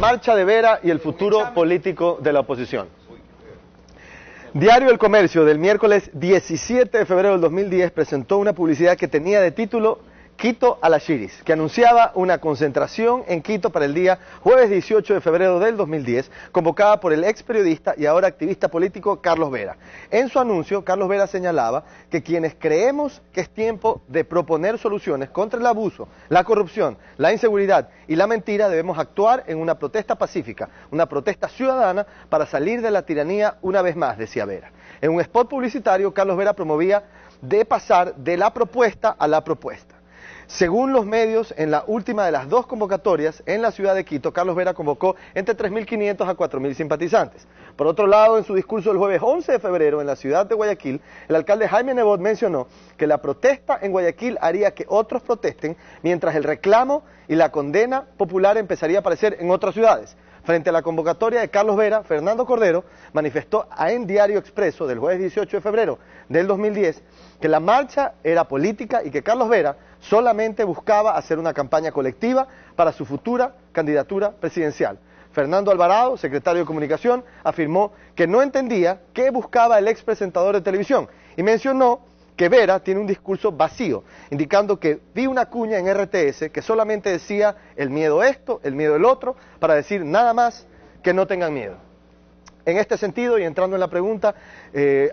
marcha de Vera y el futuro político de la oposición. Diario El Comercio del miércoles 17 de febrero del 2010 presentó una publicidad que tenía de título Quito a las Chiris, que anunciaba una concentración en Quito para el día jueves 18 de febrero del 2010, convocada por el ex periodista y ahora activista político Carlos Vera. En su anuncio, Carlos Vera señalaba que quienes creemos que es tiempo de proponer soluciones contra el abuso, la corrupción, la inseguridad y la mentira, debemos actuar en una protesta pacífica, una protesta ciudadana para salir de la tiranía una vez más, decía Vera. En un spot publicitario, Carlos Vera promovía de pasar de la propuesta a la propuesta. Según los medios, en la última de las dos convocatorias en la ciudad de Quito, Carlos Vera convocó entre 3.500 a 4.000 simpatizantes. Por otro lado, en su discurso del jueves 11 de febrero en la ciudad de Guayaquil, el alcalde Jaime Nebot mencionó que la protesta en Guayaquil haría que otros protesten, mientras el reclamo y la condena popular empezaría a aparecer en otras ciudades. Frente a la convocatoria de Carlos Vera, Fernando Cordero manifestó en Diario Expreso del jueves 18 de febrero del 2010 que la marcha era política y que Carlos Vera solamente buscaba hacer una campaña colectiva para su futura candidatura presidencial. Fernando Alvarado, secretario de Comunicación, afirmó que no entendía qué buscaba el ex presentador de televisión y mencionó que Vera tiene un discurso vacío, indicando que vi una cuña en RTS que solamente decía el miedo esto, el miedo el otro, para decir nada más que no tengan miedo. En este sentido, y entrando en la pregunta,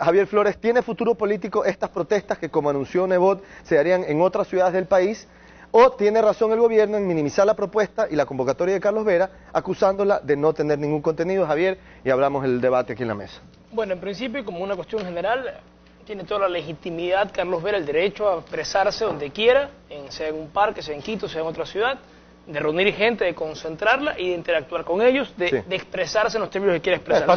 Javier Flores, ¿tiene futuro político estas protestas que, como anunció Nebot, se harían en otras ciudades del país? ¿O tiene razón el gobierno en minimizar la propuesta y la convocatoria de Carlos Vera, acusándola de no tener ningún contenido? Javier, y hablamos el debate aquí en la mesa. Bueno, en principio, como una cuestión general, tiene toda la legitimidad Carlos Vera, el derecho a expresarse donde quiera, sea en un parque, sea en Quito, sea en otra ciudad, de reunir gente, de concentrarla y de interactuar con ellos, de expresarse en los términos que quiere expresar.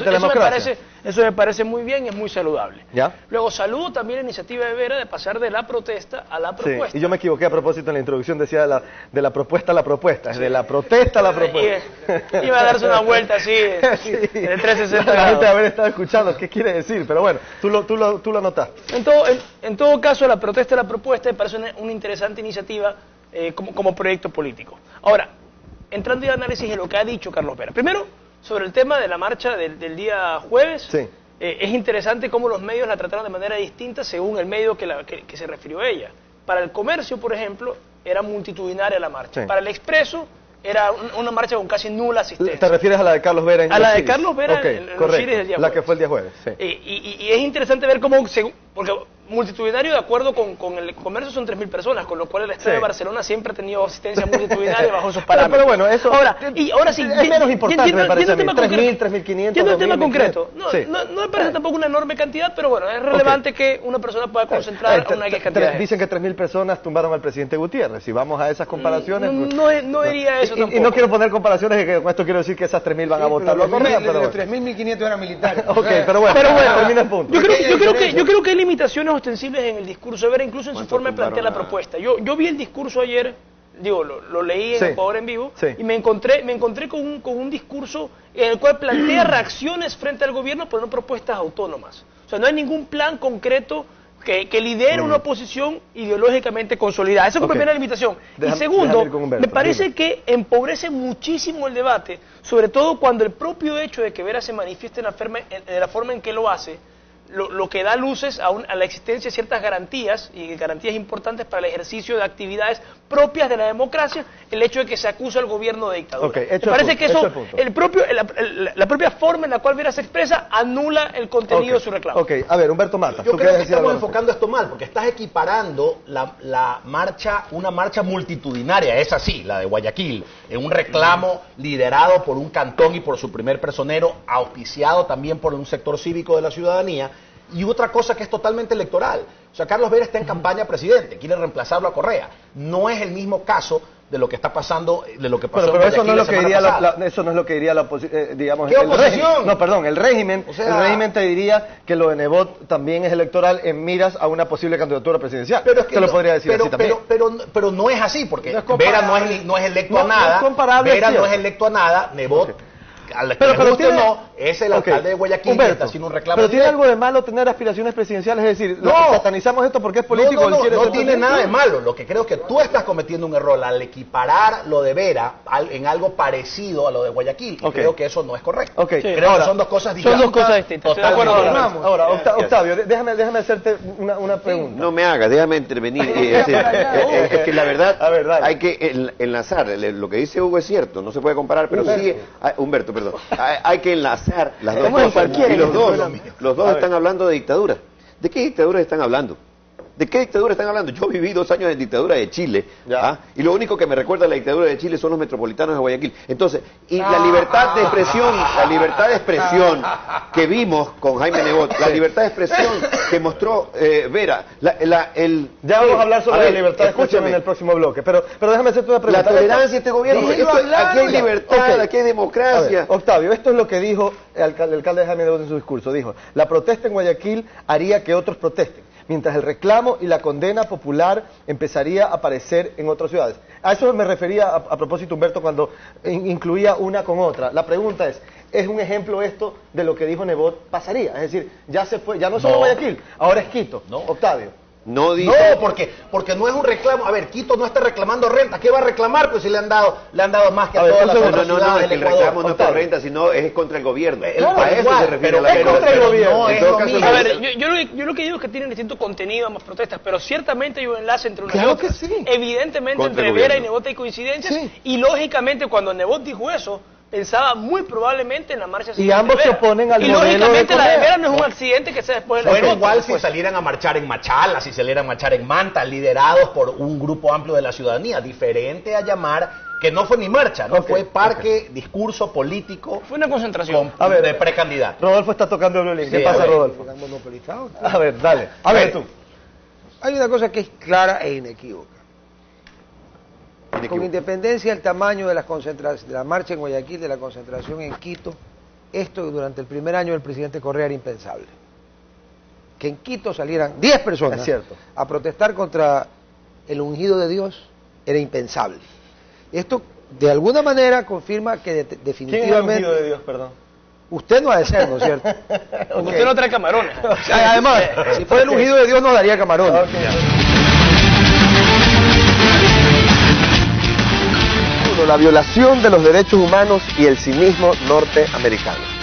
Eso me parece muy bien y es muy saludable. ¿Ya? Luego saludo también la iniciativa de Vera de pasar de la protesta a la propuesta. Sí, y yo me equivoqué a propósito en la introducción, decía de la propuesta a la propuesta, es de la protesta a la propuesta. Iba a darse una vuelta así, de 360 La gente haber estado escuchando, ¿qué quiere decir? Pero bueno, tú lo anotaste. En todo caso, la protesta a la propuesta me parece una interesante iniciativa como proyecto político. Ahora, entrando en análisis de lo que ha dicho Carlos Vera. Primero, sobre el tema de la marcha del día jueves, sí. Es interesante cómo los medios la trataron de manera distinta según el medio que se refirió a ella. Para el Comercio, por ejemplo, era multitudinaria la marcha. Sí. Para el Expreso, era una marcha con casi nula asistencia. ¿Te refieres a la de Carlos Vera? A la de Carlos Vera en los Chiris del día jueves. La que fue el día jueves, sí. Y es interesante ver cómo, porque multitudinario, de acuerdo con el Comercio, son 3.000 personas, con lo cual el Estado de Barcelona siempre ha tenido asistencia multitudinaria bajo esos parámetros. Pero bueno, eso ahora sí, es menos importante, me parece a mí. 3.000, 3.500, Yendo al tema concreto, sí. no me parece tampoco una enorme cantidad, pero bueno, es relevante que una persona pueda concentrar a una cantidad. Dicen que 3.000 personas tumbaron al presidente Gutiérrez. Si vamos a esas comparaciones... No diría eso tampoco. Y no quiero poner comparaciones, que con esto quiero decir que esas 3.000 van a votar lo correcto. Pero 3.500 eran militares. Ok, pero bueno, termina el punto. Yo creo que hay limitaciones ostensibles en el discurso de Vera, incluso en su forma de plantear la propuesta. Yo vi el discurso ayer, lo leí en Ecuador en vivo, y me encontré con un discurso en el cual plantea reacciones frente al gobierno, pero no propuestas autónomas. O sea, no hay ningún plan concreto que lidere una oposición ideológicamente consolidada. Esa es la primera limitación. Y segundo, me parece que empobrece muchísimo el debate, sobre todo cuando el propio hecho de que Vera se manifieste de la forma en que lo hace, lo que da luces a la existencia de ciertas garantías, y garantías importantes para el ejercicio de actividades propias de la democracia, el hecho de que se acusa al gobierno de dictadura. Me parece que eso, la propia forma en la cual Vera se expresa, anula el contenido de su reclamo. Ok, a ver, Humberto Marta. Yo creo que estamos enfocando esto mal, porque estás equiparando una marcha multitudinaria, es así, la de Guayaquil, en un reclamo liderado por un cantón y por su primer personero, auspiciado también por un sector cívico de la ciudadanía, y otra cosa que es totalmente electoral. O sea, Carlos Vera está en campaña presidente, quiere reemplazarlo a Correa. No es el mismo caso de lo que está pasando, de lo que pasó en Guayaquil. Pero eso no es lo que diría la oposición, digamos, ¿qué oposición? El régimen. O sea, el régimen te diría que lo de Nebot también es electoral en miras a una posible candidatura presidencial. Pero es que lo podría decir así también. Pero no es así, porque Vera no es electo a nada. Vera no es electo a nada, Nebot al que le guste o no, es el alcalde de Guayaquil que está haciendo un reclamo. Pero tiene algo de malo tener aspiraciones presidenciales, es decir, satanizamos esto porque es político. No tiene nada de malo. Lo que creo que tú estás cometiendo un error al equiparar lo de Vera en algo parecido a lo de Guayaquil. Y creo que eso no es correcto. Creo que son dos cosas distintas. Son dos cosas distintas. Ahora, Octavio, déjame hacerte una pregunta. No me hagas, déjame intervenir. Es que la verdad, hay que enlazar. Lo que dice Hugo es cierto, no se puede comparar, pero sí, Humberto, perdón. Hay que enlazar las dos cosas. Y los dos están hablando de dictadura. ¿De qué dictadura están hablando? ¿De qué dictadura están hablando? Yo viví 2 años en dictadura de Chile, y lo único que me recuerda a la dictadura de Chile son los metropolitanos de Guayaquil. Entonces, y la libertad de expresión que vimos con Jaime Nebot, la libertad de expresión que mostró Vera, ya vamos a hablar sobre la libertad de expresión en el próximo bloque, pero déjame hacerte una pregunta. La tolerancia de este gobierno, aquí hay libertad, aquí hay democracia. Octavio, esto es lo que dijo el alcalde Jaime Nebot en su discurso. Dijo, la protesta en Guayaquil haría que otros protesten, mientras el reclamo y la condena popular empezaría a aparecer en otras ciudades. A eso me refería a propósito, Humberto, cuando incluía una con otra. La pregunta ¿es un ejemplo esto de lo que dijo Nebot pasaría? Es decir, ya se fue, ya no es solo Guayaquil, ahora es Quito. Octavio. No, porque no es un reclamo. A ver, Quito no está reclamando renta. ¿Qué va a reclamar? Pues si le han dado más que a todas las otras ciudades del el reclamo no es por renta, sino es contra el gobierno. A eso se refiere la contra el gobierno. A ver, yo lo que digo es que tienen distinto contenido ambas protestas, pero ciertamente hay un enlace entre una y otra. Evidentemente entre Vera y Nebot hay coincidencias, y lógicamente cuando Nebot dijo eso, pensaba muy probablemente en la marcha siguiente. Y ambos se oponen al modelo. Y lógicamente la de Vera no es un accidente que sea después de la Bueno, igual si salieran a marchar en Machala, si salieran a marchar en Manta, liderados por un grupo amplio de la ciudadanía, diferente a llamar, que no fue ni marcha, no fue parque, discurso político. Fue una concentración. De precandidato. Rodolfo está tocando el violín. ¿Qué pasa, Rodolfo? A ver, dale. A ver tú. Hay una cosa que es clara e inequívoca. Con independencia del tamaño de la marcha en Guayaquil, de la concentración en Quito, esto durante el primer año del presidente Correa era impensable. Que en Quito salieran 10 personas a protestar contra el ungido de Dios era impensable. Esto de alguna manera confirma que definitivamente... ¿Quién es el ungido de Dios, perdón? Usted no ha de ser, ¿no es cierto? Usted no trae camarones. Además, si fuera el ungido de Dios nos daría camarones. La violación de los derechos humanos y el cinismo norteamericano.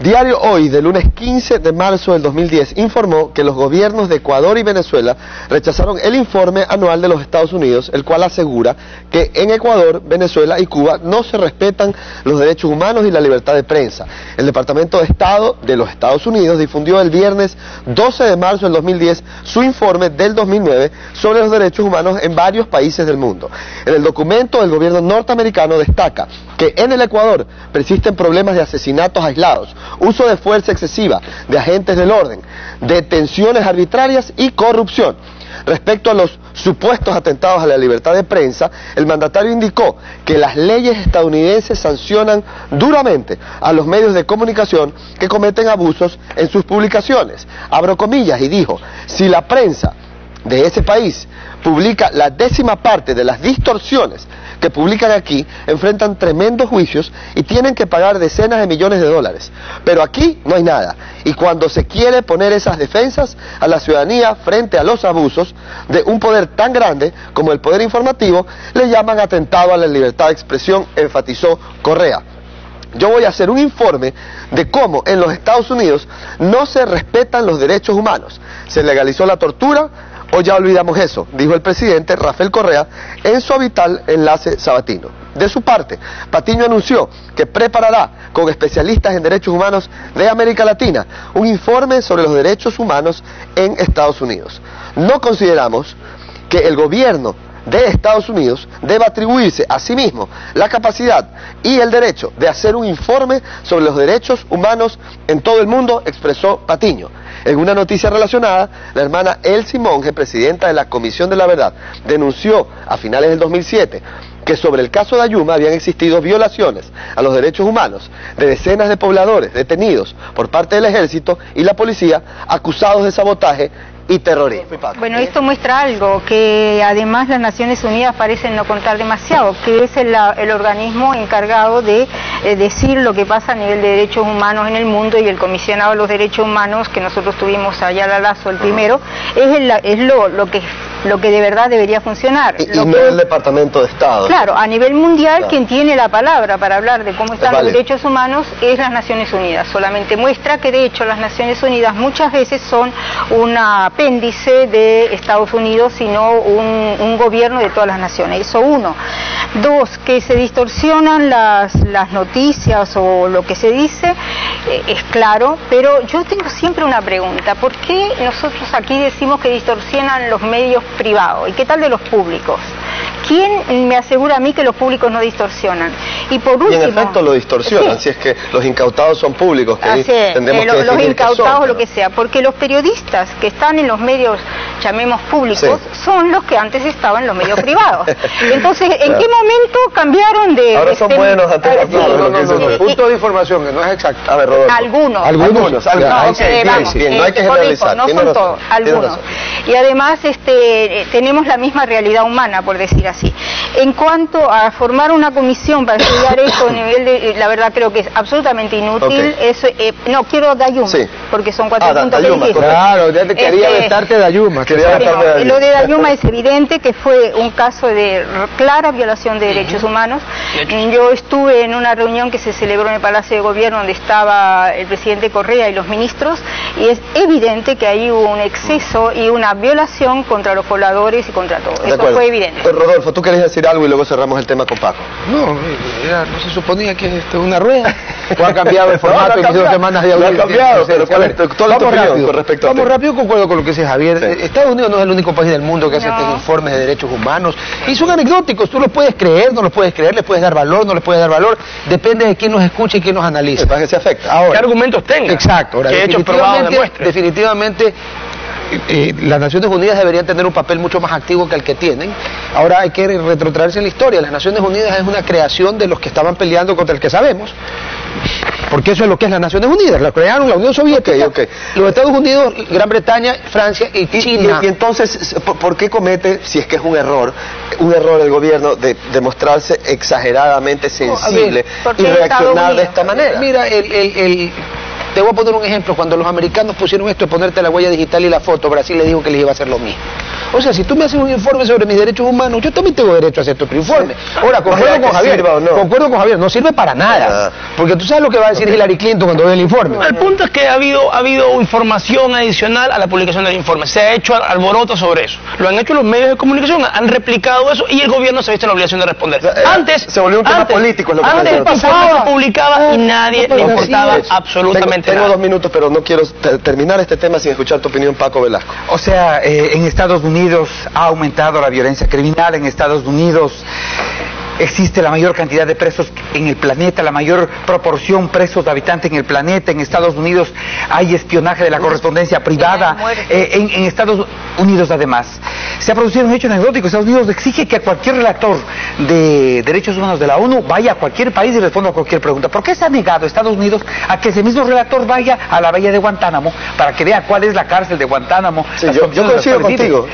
Diario Hoy, del lunes 15 de marzo del 2010, informó que los gobiernos de Ecuador y Venezuela rechazaron el informe anual de los Estados Unidos, el cual asegura que en Ecuador, Venezuela y Cuba no se respetan los derechos humanos y la libertad de prensa. El Departamento de Estado de los Estados Unidos difundió el viernes 12 de marzo del 2010 su informe del 2009 sobre los derechos humanos en varios países del mundo. En el documento, el gobierno norteamericano destaca que en el Ecuador persisten problemas de asesinatos aislados, uso de fuerza excesiva de agentes del orden, detenciones arbitrarias y corrupción. Respecto a los supuestos atentados a la libertad de prensa, el mandatario indicó que las leyes estadounidenses sancionan duramente a los medios de comunicación que cometen abusos en sus publicaciones. Abro comillas, y dijo, si la prensa de ese país publica la 10ª parte de las distorsiones que publican aquí, enfrentan tremendos juicios y tienen que pagar decenas de millones de dólares. Pero aquí no hay nada. Y cuando se quiere poner esas defensas a la ciudadanía frente a los abusos de un poder tan grande como el poder informativo, le llaman atentado a la libertad de expresión, enfatizó Correa. Yo voy a hacer un informe de cómo en los Estados Unidos no se respetan los derechos humanos. Se legalizó la tortura, o ya olvidamos eso, dijo el presidente Rafael Correa en su habitual enlace sabatino. De su parte, Patiño anunció que preparará con especialistas en derechos humanos de América Latina un informe sobre los derechos humanos en Estados Unidos. No consideramos que el gobierno de Estados Unidos deba atribuirse a sí mismo la capacidad y el derecho de hacer un informe sobre los derechos humanos en todo el mundo, expresó Patiño. En una noticia relacionada, la hermana Elsie Monge, presidenta de la Comisión de la Verdad, denunció a finales del 2007 que sobre el caso de Ayuma habían existido violaciones a los derechos humanos de decenas de pobladores detenidos por parte del ejército y la policía acusados de sabotaje y terrorismo. Bueno, esto muestra algo, que además las Naciones Unidas parecen no contar demasiado, que es el organismo encargado de decir lo que pasa a nivel de derechos humanos en el mundo, y el comisionado de los derechos humanos, que nosotros tuvimos allá a Lazo, el primero, es lo que de verdad debería funcionar. Y no el Departamento de Estado. Claro, a nivel mundial, quien tiene la palabra para hablar de cómo están los derechos humanos es las Naciones Unidas. Solamente muestra que de hecho las Naciones Unidas muchas veces son un apéndice de Estados Unidos y no un gobierno de todas las naciones. Eso uno. Dos, que se distorsionan las noticias o lo que se dice, es claro, pero yo tengo siempre una pregunta. ¿Por qué nosotros aquí decimos que distorsionan los medios privados? ¿Y qué tal de los públicos? ¿Quién me asegura a mí que los públicos no distorsionan? Y por último... Y en efecto lo distorsionan, si es que los incautados son públicos, que ahí tendremos que los incautados o lo que sea, porque los periodistas que están en los medios, llamemos públicos, son los que antes estaban en los medios privados. Entonces, ¿en qué momento cambiaron de... Ahora son buenos antes de punto de información que no es exacto. A ver, Rodolfo. Algunos. Bien, no hay que generalizar. No son todos, algunos. Y además tenemos la misma realidad humana, por decir así. En cuanto a formar una comisión para estudiar esto a nivel de... La verdad creo que es absolutamente inútil. No, quiero Dayuma, porque son 4 puntos que dijiste. Claro, ya te quería vetarte Dayuma. Lo de Dayuma es evidente que fue un caso de clara violación de derechos humanos. Yo estuve en una reunión que se celebró en el Palacio de Gobierno donde estaba el presidente Correa y los ministros, y es evidente que ahí hubo un exceso y una violación contra los pobladores y contra todo. Eso fue evidente. Rodolfo, tú querías decir algo y luego cerramos el tema con Paco. No se suponía que esto es una rueda. ¿O ha cambiado el formato y 2 semanas de audiencia? No ha cambiado, pero ¿cuál es toda tu opinión con respecto a esto? Vamos rápido, concuerdo con lo que dice Javier. Estados Unidos no es el único país del mundo que hace estos informes de derechos humanos. Y son anecdóticos, tú los puedes creer, no los puedes creer, les puedes dar valor, no les puedes dar valor. Depende de quién nos escuche y quién nos analice. Para que se afecta. Ahora, ¿qué argumentos tenga? Exacto. Ahora, ¿qué hechos probados demuestren? Definitivamente... las Naciones Unidas deberían tener un papel mucho más activo que el que tienen. Ahora hay que retrotraerse en la historia. Las Naciones Unidas es una creación de los que estaban peleando contra el que sabemos, porque eso es lo que es las Naciones Unidas. La crearon la Unión Soviética, los Estados Unidos, Gran Bretaña, Francia y China. Y entonces, ¿por qué comete, si es que es un error el gobierno de mostrarse exageradamente sensible y reaccionar de esta manera? Mira, te voy a poner un ejemplo. Cuando los americanos pusieron esto de ponerte la huella digital y la foto, Brasil les dijo que les iba a hacer lo mismo. O sea, si tú me haces un informe sobre mis derechos humanos, yo también tengo derecho a hacer otro informe. Ahora, concuerdo con Javier, concuerdo con Javier, no sirve para nada. Porque tú sabes lo que va a decir Hillary Clinton cuando ve el informe. El punto es que ha habido información adicional a la publicación del informe. Se ha hecho alboroto sobre eso. Lo han hecho los medios de comunicación, han replicado eso y el gobierno se ha visto en la obligación de responder. Antes se volvió un tema político. Antes el informe se publicaba y nadie le importaba absolutamente Tengo 2 minutos, pero no quiero terminar este tema sin escuchar tu opinión, Paco Velasco. O sea, en Estados Unidos ha aumentado la violencia criminal, en Estados Unidos existe la mayor cantidad de presos en el planeta, la mayor proporción presos de habitantes en el planeta. En Estados Unidos hay espionaje de la correspondencia privada. En Estados Unidos, además, se ha producido un hecho anecdótico. Estados Unidos exige que cualquier relator de derechos humanos de la ONU vaya a cualquier país y responda a cualquier pregunta. ¿Por qué se ha negado Estados Unidos a que ese mismo relator vaya a la bahía de Guantánamo para que vea cuál es la cárcel de Guantánamo? Sí, yo coincido contigo,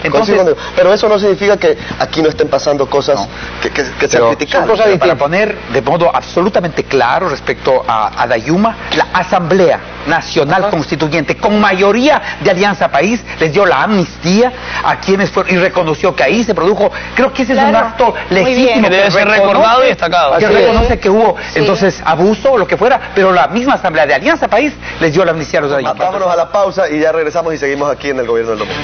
pero eso no significa que aquí no estén pasando cosas que se son cosas distintas. Para poner de modo absolutamente claro respecto a Dayuma, la Asamblea Nacional Constituyente, con mayoría de Alianza País, les dio la amnistía a quienes fueron y reconoció que ahí se produjo, creo que ese es un acto legítimo que debe ser recordado y destacado. Que reconoce que hubo entonces abuso o lo que fuera, pero la misma Asamblea de Alianza País les dio la amnistía a los de Dayuma. Vámonos a la pausa y ya regresamos y seguimos aquí en el Gobierno del Domingo.